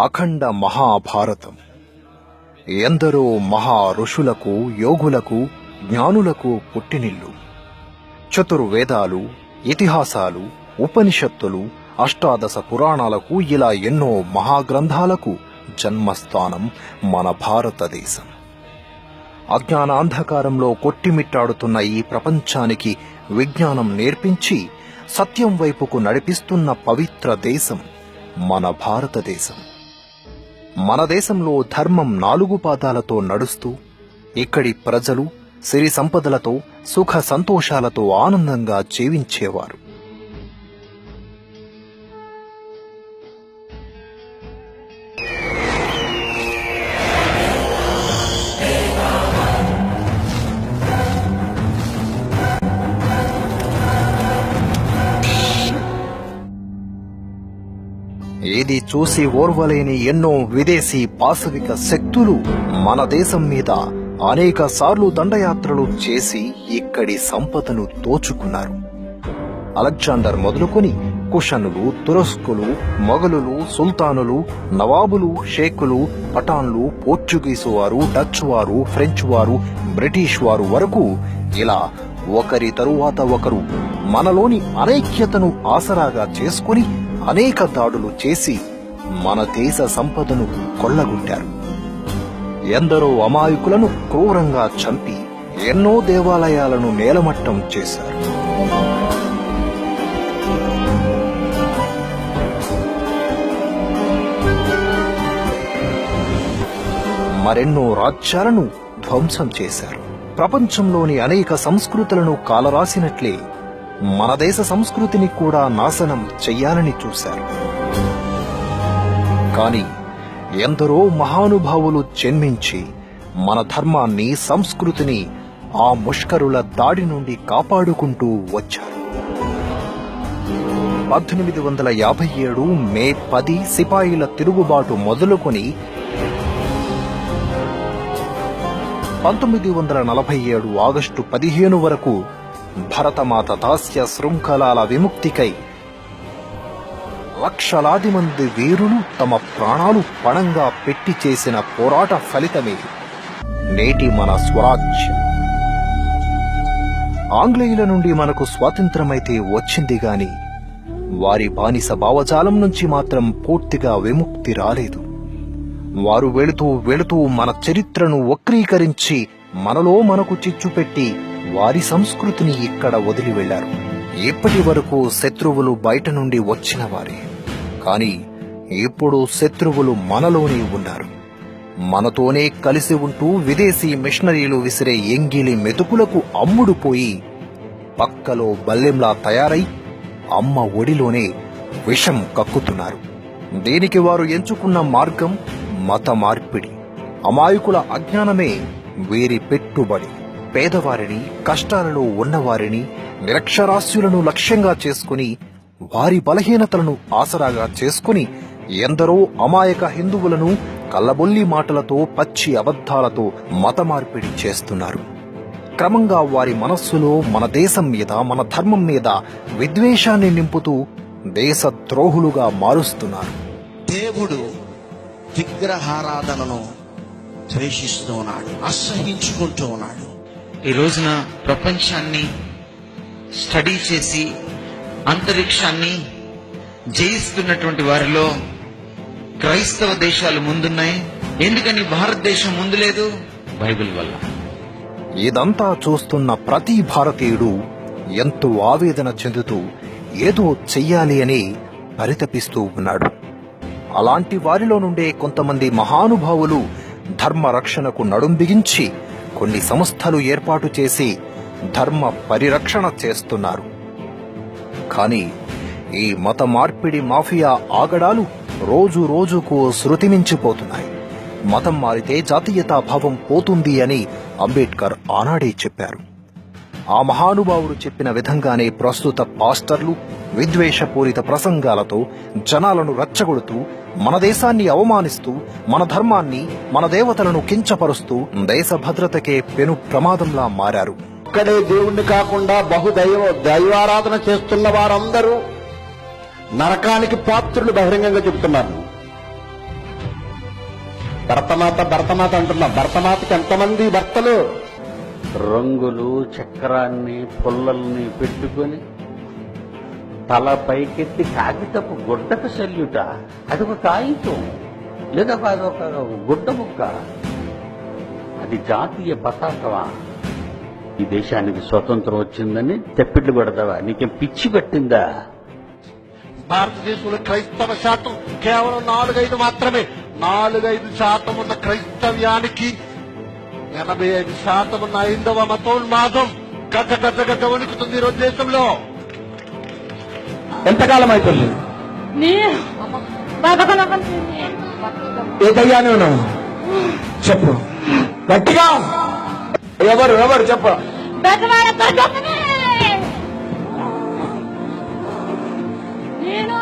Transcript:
అఖండ మహాభారతం ఎందరో మహా ఋషులకు, యోగులకు, జ్ఞానులకు పుట్టినిల్లు. చతుర్వేదాలు, ఇతిహాసాలు, ఉపనిషత్తులు, అష్టాదశ పురాణాలకు, ఇలా ఎన్నో మహాగ్రంథాలకు జన్మస్థానం మన భారతదేశం. అజ్ఞానాంధకారంలో కొట్టిమిట్టాడుతున్న ఈ ప్రపంచానికి విజ్ఞానం నేర్పించి సత్యం వైపుకు నడిపిస్తున్న పవిత్ర దేశం మన భారతదేశం. మన దేశంలో ధర్మం 4 పాదాలతో నడుస్తూ ఇక్కడి ప్రజలు సిరి సంపదలతో, సుఖ సంతోషాలతో ఆనందంగా జీవించేవారు. ఏది చూసి ఓర్వలేని ఎన్నో విదేశీ పాశవిక శక్తులు మన దేశం మీద అనేక సార్లు దండయాత్రలు చేసి ఇక్కడి సంపదను దోచుకున్నారు. అలెగ్జాండర్ మొదలుకొని కుషనులు, తురస్కులు, మొఘలులు, సుల్తానులు, నవాబులు, షేకులు, పఠాన్లు, పోర్చుగీసు వారు, డచ్ వారు, ఫ్రెంచ్ వారు, బ్రిటిష్ వారు వరకు ఇలా ఒకరి తరువాత ఒకరు మనలోని అనైక్యతను ఆసరాగా చేసుకుని అనేక దాడులు చేసి మన దేశ సంపదను కొల్లగొట్టారు. ఎందరో అమాయకులను క్రూరంగా చంపి ఎన్నో దేవాలయాలను నేలమట్టం చేశారు. మరెన్నో రాజ్యాలను ధ్వంసం చేశారు. ప్రపంచంలోని అనేక సంస్కృతులను కాలరాసినట్లే మన దేశ సంస్కృతిని కూడా నాశనం చెయ్యాలని చూశారు. కాని ఎందరో మహానుభావులు జన్మించి మన ధర్మాన్ని, సంస్కృతిని ఆ ముష్కరుల దాడి నుండి కాపాడుకుంటూ వచ్చారు. 1857 మే 10 సిపాయిల తిరుగుబాటు మొదలుకొని 1947 ఆగస్టు 15 వరకు భరతమాత దాస్య శృంఖలాల విముక్తికై లక్షలాది మంది వీరులు తమ ప్రాణాలు పణంగా పెట్టి చేసిన పోరాట ఫలితమే నేటి మన స్వరాజ్యం. ఆంగ్లేయుల నుండి మనకు స్వాతంత్రమైతే వచ్చింది గాని వారి బానిస భావజాలం నుంచి మాత్రం పూర్తిగా విముక్తి రాలేదు. వారు వెళుతూ మన చరిత్రను వక్రీకరించి మనలో మనకు చిచ్చు పెట్టి వారి సంస్కృతిని ఇక్కడ వదిలి వెళ్లారు. ఇప్పటి వరకు శత్రువులు బయట నుండి వచ్చిన వారే, కాని ఇప్పుడు శత్రువులు మనలోనే ఉన్నారు. మనతోనే కలిసి ఉంటూ విదేశీ మిషనరీలు విసిరే ఎంగిలి మెతుకులకు అమ్ముడుపోయి పక్కలో బల్లెంలా తయారై అమ్మ ఒడిలోనే విషం కక్కుతున్నారు. దీనికి వారు ఎంచుకున్న మార్గం మత మార్పిడి. అమాయకుల అజ్ఞానమే వీరి పెట్టుబడి. పేదవారిని, కష్టాలలో ఉన్నవారిని, నిరక్షరాస్యులను లక్ష్యంగా చేసుకుని వారి బలహీనతలను ఆసరాగా చేసుకుని ఎందరో అమాయక హిందువులను కల్లబొల్లి మాటలతో, పచ్చి అబద్ధాలతో మత మార్పిడి చేస్తున్నారు. క్రమంగా వారి మనస్సులో మన దేశం మీద, మన ధర్మం మీద విద్వేషాన్ని నింపుతూ దేశద్రోహులుగా మారుస్తున్నారు. దేవుడు విగ్రహారాధనను ద్వేషిస్తూ ఉన్నాడు, అసహించుకుంటూ ఉన్నాడు. ఈ రోజున ప్రపంచాన్ని స్టడీ చేసి అంతరిక్షాన్ని జయిస్తున్నటువంటి వారిలో క్రైస్తవ దేశాలు ముందున్నాయి. ఎందుకని భారతదేశం ముందు లేదు? బైబిల్ వల్ల. ఇదంతా చూస్తున్న ప్రతి భారతీయుడు ఎంతో ఆవేదన చెందుతూ ఏదో చెయ్యాలి అని పరితపిస్తూ ఉన్నాడు. అలాంటి వారిలో నుండే కొంతమంది మహానుభావులు ధర్మ రక్షణకు నడుం బిగించి కొన్ని సంస్థలు ఏర్పాటు చేసి ధర్మ పరిరక్షణ చేస్తున్నారు. కానీ ఈ మత మార్పిడి మాఫియా ఆగడాలు రోజు రోజుకు శృతిమించిపోతున్నాయి. మతం మారితే జాతీయతా భావం పోతుంది అని అంబేద్కర్ ఆనాడే చెప్పారు. ఆ మహానుభావుడు చెప్పిన విధంగానే ప్రస్తుత పాస్టర్లు విద్వేషపూరిత ప్రసంగాలతో జనాలను రచ్చగొడుతూ మన దేశాన్ని అవమానిస్తూ, మన ధర్మాన్ని, మన దేవతలను కించపరుస్తూ దేశ భద్రతకే పెను ప్రమాదంలా మారారు. ఒక్కడే దేవుణ్ణి కాకుండా దైవారాధన చేస్తున్న వారందరూ నరకానికి పాత్రులు బహిరంగంగా చెబుతున్నారు. భరతమాత అంటున్నా. భరతమాతకి ఎంతమంది భర్తలు? రంగులు, చక్రాన్ని, పుల్లల్ని పెట్టుకొని తల పైకెత్తి కాగితపు గుడ్డకు సెల్యుట. అదొక కాగితం లేదా అదొక గుడ్డ ముక్క. అది జాతీయ పతాకమా? ఈ దేశానికి స్వతంత్రం వచ్చిందని తెప్పిట్లు కొడతావా? నీకేం పిచ్చి పెట్టిందా? భారతదేశంలో క్రైస్తవ శాతం కేవలం 4-5 మాత్రమే. 4-5% ఉన్న క్రైస్తవ్యానికి 85% ఉన్న హైందవ మతోన్మాదం గడ్డ గడ్డ గడ్డ వణుకుతుంది ఈరోజు దేశంలో. ఎంతకాలం అవుతుంది? ఏ దయ్యాన్ని ఉన్నావు? చెప్పు గట్టిగా. ఎవరు చెప్పు. నేను